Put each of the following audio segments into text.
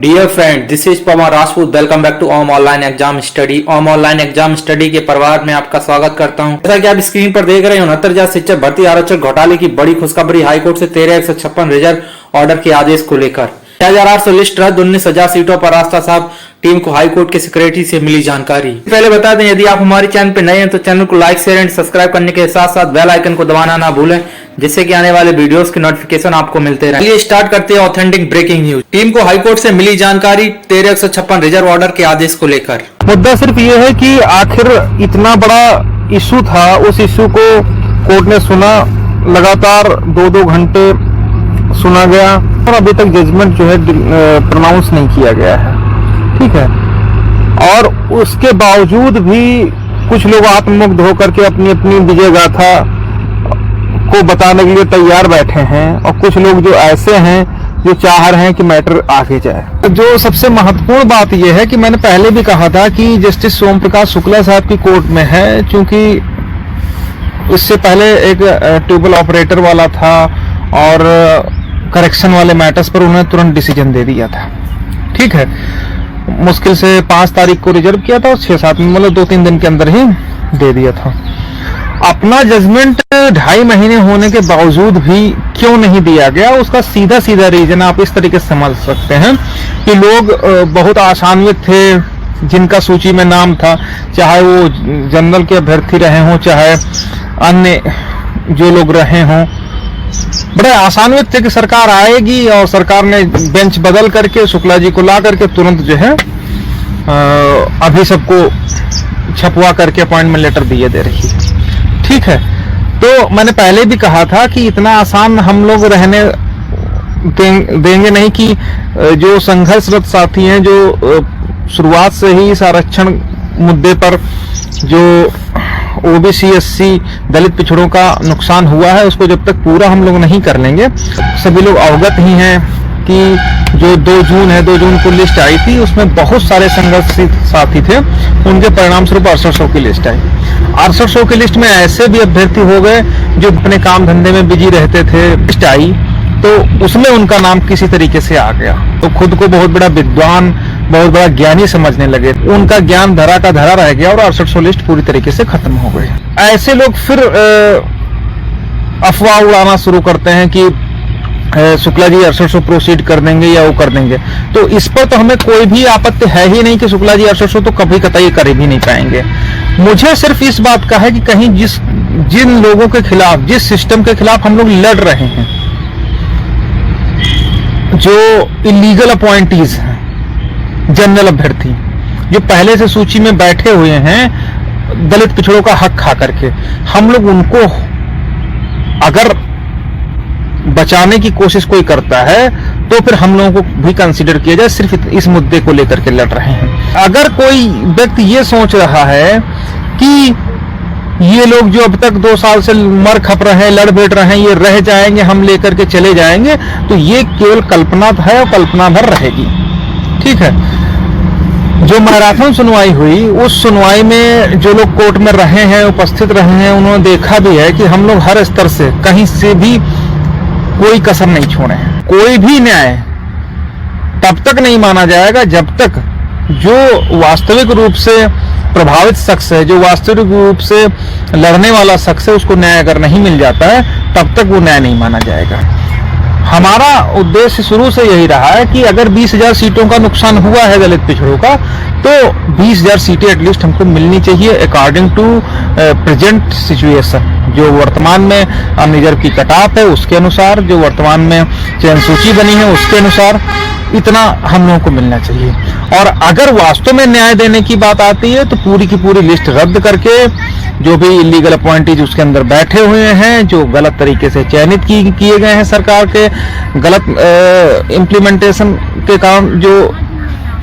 Dear friend, this is Pawan Rajput. Welcome back to Om online exam study. Om online exam study के परिवार में आपका स्वागत करता हूं। जैसा कि आप स्क्रीन पर देख रहे हैं, 69,000 शिक्षक भर्ती आरक्षण घोटाले की बड़ी खुशखबरी। हाईकोर्ट से 13,156 रिजर्व ऑर्डर के आदेश को लेकर 6,800 लिस्ट रद्द, 19,000 सीटों पर आस्था साहब टीम को हाईकोर्ट के सेक्रेटरी से मिली जानकारी। पहले बता दें, यदि आप हमारे चैनल पर नए हैं तो चैनल को लाइक शेयर एंड सब्सक्राइब करने के साथ साथ बेल आइकन को दबाना ना भूलें, जिससे कि आने वाले वीडियोस की नोटिफिकेशन आपको मिलते रहे। चलिए स्टार्ट करते हैं ऑथेंटिक ब्रेकिंग न्यूज। टीम को हाईकोर्ट से मिली जानकारी 13,156 रिजर्व ऑर्डर के आदेश को लेकर। मुद्दा सिर्फ ये है कि आखिर इतना बड़ा इशू था, उस इशू को कोर्ट ने सुना, लगातार 2-2 घंटे सुना गया और अभी तक जजमेंट जो है प्रोनाउंस नहीं किया गया है। ठीक है, और उसके बावजूद भी कुछ लोग आत्ममुग्ध होकर के अपनी अपनी विजय गाथा को बताने के लिए तैयार बैठे हैं और कुछ लोग जो ऐसे हैं जो चाह रहे हैं कि मैटर आगे जाए। जो सबसे महत्वपूर्ण बात यह है कि मैंने पहले भी कहा था कि जस्टिस सोम प्रकाश शुक्ला साहब की कोर्ट में है, क्योंकि इससे पहले एक ट्यूबवेल ऑपरेटर वाला था और करेक्शन वाले मैटर्स पर उन्होंने तुरंत डिसीजन दे दिया था। ठीक है, मुश्किल से 5 तारीख को रिजर्व किया था और 6-7 मतलब 2-3 दिन के अंदर ही दे दिया था। अपना जजमेंट 2.5 महीने होने के बावजूद भी क्यों नहीं दिया गया, उसका सीधा सीधा रीजन आप इस तरीके से समझ सकते हैं कि लोग बहुत आशान्वित थे जिनका सूची में नाम था, चाहे वो जनरल के अभ्यर्थी रहे हों चाहे अन्य जो लोग रहे हों, बड़े आशान्वित थे कि सरकार आएगी और सरकार ने बेंच बदल करके शुक्ला जी को ला करके तुरंत जो है अभी सबको छपवा करके अपॉइंटमेंट लेटर दिए दे रही है। ठीक है, तो मैंने पहले भी कहा था कि इतना आसान हम लोग रहने देंगे नहीं कि जो संघर्षरत साथी हैं, जो शुरुआत से ही इस आरक्षण मुद्दे पर जो ओबीसी एससी दलित पिछड़ों का नुकसान हुआ है, उसको जब तक पूरा हम लोग नहीं कर लेंगे। सभी लोग अवगत ही हैं कि जो 2 जून है, 2 जून को लिस्ट आई थी, उसमें बहुत सारे संघर्षित साथी थे, उनके परिणाम स्वरूप 6800 की लिस्ट आई। 6800 की लिस्ट में ऐसे भी अभ्यर्थी हो गए जो अपने काम धंधे में बिजी रहते थे। लिस्ट आई तो उसमें उनका नाम किसी तरीके से आ गया, तो खुद को बहुत बड़ा विद्वान, बहुत बड़ा ज्ञानी समझने लगे। उनका ज्ञान धरा का धरा रह गया और 6800 लिस्ट पूरी तरीके से खत्म हो गई। ऐसे लोग फिर अफवाह उड़ाना शुरू करते हैं कि शुक्ला जी 6800 प्रोसीड कर देंगे या वो कर देंगे। तो इस पर तो हमें कोई भी आपत्ति है ही नहीं कि शुक्ला जी 6800 तो कभी कतई कर भी नहीं पाएंगे। मुझे सिर्फ इस बात का है कि कहीं जिन लोगों के खिलाफ, जिस सिस्टम के खिलाफ हम लोग लड़ रहे हैं, जो इलीगल अपॉइंटीज हैं, जनरल अभ्यर्थी जो पहले से सूची में बैठे हुए हैं दलित पिछड़ों का हक खा करके, हम लोग उनको अगर बचाने की कोशिश कोई करता है तो फिर हम लोगों को भी कंसीडर किया जाए। सिर्फ इस मुद्दे को लेकर के लड़ रहे हैं। अगर कोई व्यक्ति ये सोच रहा है कि ये लोग जो अब तक 2 साल से मर खप रहे हैं, लड़ भिड़ रहे हैं, ये रह जाएंगे, हम लेकर के चले जाएंगे, तो ये केवल कल्पना है और कल्पना भर रहेगी। ठीक है, जो मैराथन सुनवाई हुई, उस सुनवाई में जो लोग कोर्ट में रहे हैं, उपस्थित रहे हैं, उन्होंने देखा भी है कि हम लोग हर स्तर से कहीं से भी कोई कसर नहीं छोड़े हैं। कोई भी न्याय तब तक नहीं माना जाएगा जब तक जो वास्तविक रूप से प्रभावित शख्स है, जो वास्तविक रूप से लड़ने वाला शख्स है, उसको न्याय अगर नहीं मिल जाता है, तब तक वो न्याय नहीं माना जाएगा। हमारा उद्देश्य शुरू से यही रहा है कि अगर 20,000 सीटों का नुकसान हुआ है दलित पिछड़ों का, तो 20,000 सीटें एटलीस्ट हमको मिलनी चाहिए अकॉर्डिंग टू प्रेजेंट सिचुएशन। जो वर्तमान में अनरिजर्व की कटाप है उसके अनुसार, जो वर्तमान में चयन सूची बनी है उसके अनुसार, इतना हम लोगों को मिलना चाहिए। और अगर वास्तव में न्याय देने की बात आती है तो पूरी की पूरी लिस्ट रद्द करके जो भी इलीगल अपॉइंटीज उसके अंदर बैठे हुए हैं, जो गलत तरीके से चयनित किए गए हैं सरकार के गलत इम्प्लीमेंटेशन के कारण, जो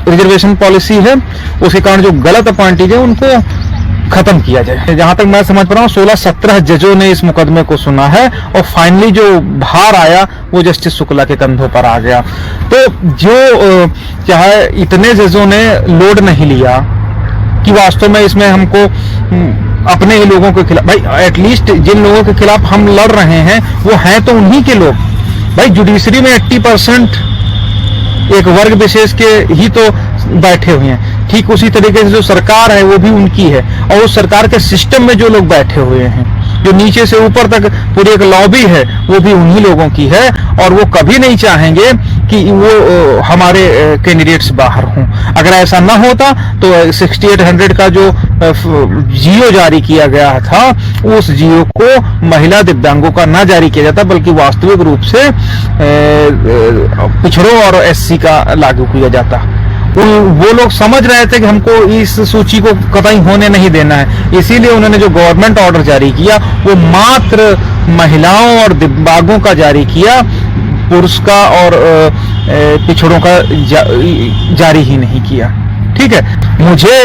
रिजर्वेशन पॉलिसी है उसके कारण जो गलत अपॉइंटीज है उनको खत्म किया जाए। जहां तक मैं समझ पा रहा हूँ 16-17 जजों ने इस मुकदमे को सुना है और फाइनली जो भार आया वो जस्टिस शुक्ला के कंधों पर आ गया। तो जो चाहे इतने जजों ने लोड नहीं लिया कि वास्तव में इसमें हमको अपने ही लोगों के खिलाफ, भाई एटलीस्ट जिन लोगों के खिलाफ हम लड़ रहे हैं वो हैं तो उन्हीं के लोग। भाई जुडिशरी में 80% एक वर्ग विशेष के ही तो बैठे हुए हैं। ठीक उसी तरीके से जो सरकार है वो भी उनकी है, और उस सरकार के सिस्टम में जो लोग बैठे हुए हैं, जो नीचे से ऊपर तक पूरी एक लॉबी है, वो भी उन्हीं लोगों की है। और वो कभी नहीं चाहेंगे कि वो हमारे कैंडिडेट्स बाहर हों। अगर ऐसा ना होता तो 6800 का जो जियो जारी किया गया था, उस जियो को महिला दिव्यांगों का ना जारी किया जाता, बल्कि वास्तविक रूप से पिछड़ों और एससी का लागू किया जाता। वो लोग समझ रहे थे कि हमको इस सूची को कतई होने नहीं देना है, इसीलिए उन्होंने जो गवर्नमेंट ऑर्डर जारी किया वो मात्र महिलाओं और दिव्यांगों का जारी किया, पुरुष का और पिछड़ों का जारी ही नहीं किया। ठीक है, मुझे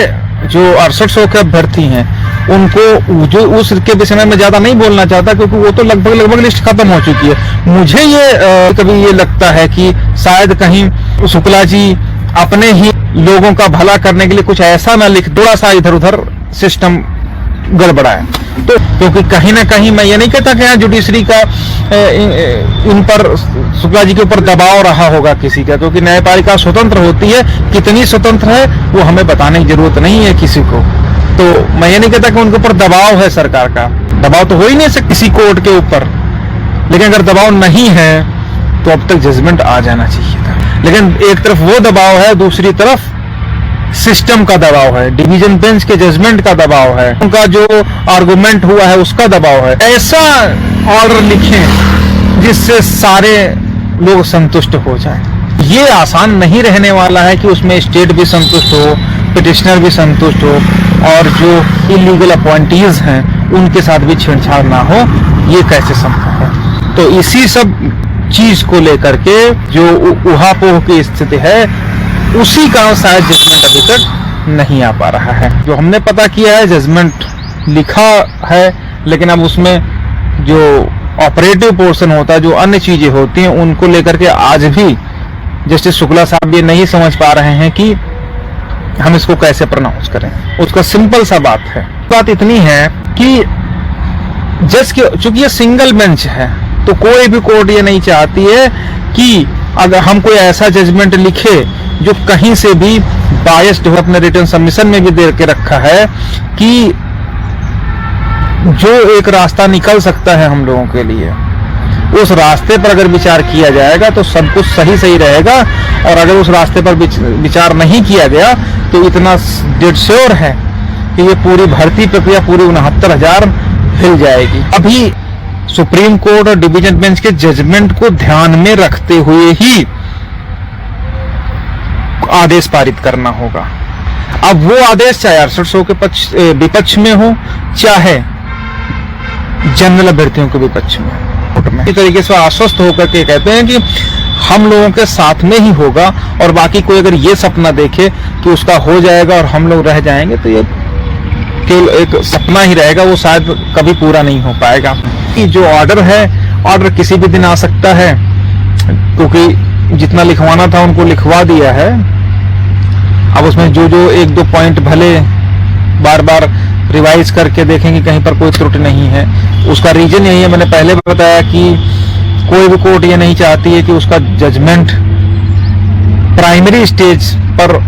जो 6800 के अभ्यर्थी हैं उनको जो उसके विषय में मैं ज्यादा नहीं बोलना चाहता, क्योंकि वो तो लगभग लिस्ट खत्म हो चुकी है। मुझे ये कभी ये लगता है कि शायद कहीं शुक्ला जी अपने ही लोगों का भला करने के लिए कुछ ऐसा ना लिख, थोड़ा सा इधर उधर सिस्टम गड़बड़ाए। तो क्योंकि कहीं ना कहीं मैं ये नहीं कहता कि यहाँ जुडिशरी का इन पर शुक्ला जी के ऊपर दबाव रहा होगा किसी का, क्योंकि न्यायपालिका स्वतंत्र होती है, कितनी स्वतंत्र है वो हमें बताने की जरूरत नहीं है किसी को। तो मैं ये नहीं कहता कि उनके ऊपर दबाव है, सरकार का दबाव तो हो ही नहीं सकता किसी कोर्ट के ऊपर, लेकिन अगर दबाव नहीं है तो अब तक जजमेंट आ जाना चाहिए था। लेकिन एक तरफ वो दबाव है, दूसरी तरफ सिस्टम का दबाव है, डिवीजन बेंच के जजमेंट का दबाव है, उनका जो आर्गुमेंट हुआ है उसका दबाव है। ऐसा ऑर्डर लिखें जिससे सारे लोग संतुष्ट हो जाएं। ये आसान नहीं रहने वाला है कि उसमें स्टेट भी संतुष्ट हो, पिटिशनर भी संतुष्ट हो, और जो इलीगल अपॉइंटीज हैं उनके साथ भी छेड़छाड़ ना हो। ये कैसे संभव है? तो इसी सब चीज को लेकर के जो उहापोह की स्थिति है, उसी का शायद जजमेंट अभी तक नहीं आ पा रहा है। जो हमने पता किया है जजमेंट लिखा है, लेकिन अब उसमें जो ऑपरेटिव पोर्शन होता है, जो अन्य चीजें होती हैं, उनको लेकर के आज भी जस्टिस शुक्ला साहब ये नहीं समझ पा रहे हैं कि हम इसको कैसे प्रोनाउंस करें। उसका सिंपल सा बात है, बात इतनी है कि जज के चूंकि ये सिंगल बेंच है, तो कोई भी कोर्ट ये नहीं चाहती है कि अगर हम कोई ऐसा जजमेंट लिखे जो कहीं से भी बायस्ड हो। अपने रिटर्न सबमिशन में भी दे के रखा है कि जो एक रास्ता निकल सकता है हम लोगों के लिए, उस रास्ते पर अगर विचार किया जाएगा तो सब कुछ सही रहेगा, और अगर उस रास्ते पर विचार नहीं किया गया तो इतना डेड श्योर है कि ये पूरी भर्ती प्रक्रिया पूरी 69,000 हिल जाएगी। अभी सुप्रीम कोर्ट और डिवीजन बेंच के जजमेंट को ध्यान में रखते हुए ही आदेश पारित करना होगा। अब वो आदेश चाहे 6800 के विपक्ष में हो, चाहे जनरल अभ्यर्थियों के विपक्ष में हो, इस तरीके से आश्वस्त होकर के कहते हैं कि हम लोगों के साथ में ही होगा, और बाकी कोई अगर ये सपना देखे कि उसका हो जाएगा और हम लोग रह जाएंगे, तो ये केवल एक सपना ही रहेगा, वो शायद कभी पूरा नहीं हो पाएगा। कि जो ऑर्डर है, ऑर्डर किसी भी दिन आ सकता है, क्योंकि जितना लिखवाना था उनको लिखवा दिया है। अब उसमें जो एक दो पॉइंट भले बार बार रिवाइज करके देखेंगे कहीं पर कोई त्रुटि नहीं है। उसका रीजन यही है, मैंने पहले बताया कि कोई भी कोर्ट ये नहीं चाहती है कि उसका जजमेंट प्राइमरी स्टेज पर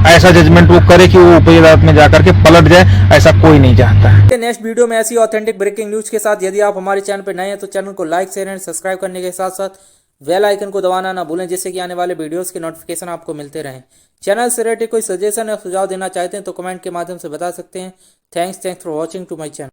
ऐसा जजमेंट वो करे कि वो ऊपरी अदालत में जाकर के पलट जाए, ऐसा कोई नहीं चाहता है। नेक्स्ट वीडियो में ऐसी ऑथेंटिक ब्रेकिंग न्यूज के साथ, यदि आप हमारे चैनल पर नए हैं तो चैनल को लाइक शेयर एंड सब्सक्राइब करने के साथ साथ बेल आइकन को दबाना ना भूलें, जिससे कि आने वाले वीडियोस के नोटिफिकेशन आपको मिलते रहें। चैनल से रिलेटेड कोई सजेशन या सुझाव देना चाहते हैं तो कमेंट के माध्यम से बता सकते हैं। Thanks for watching to my channel.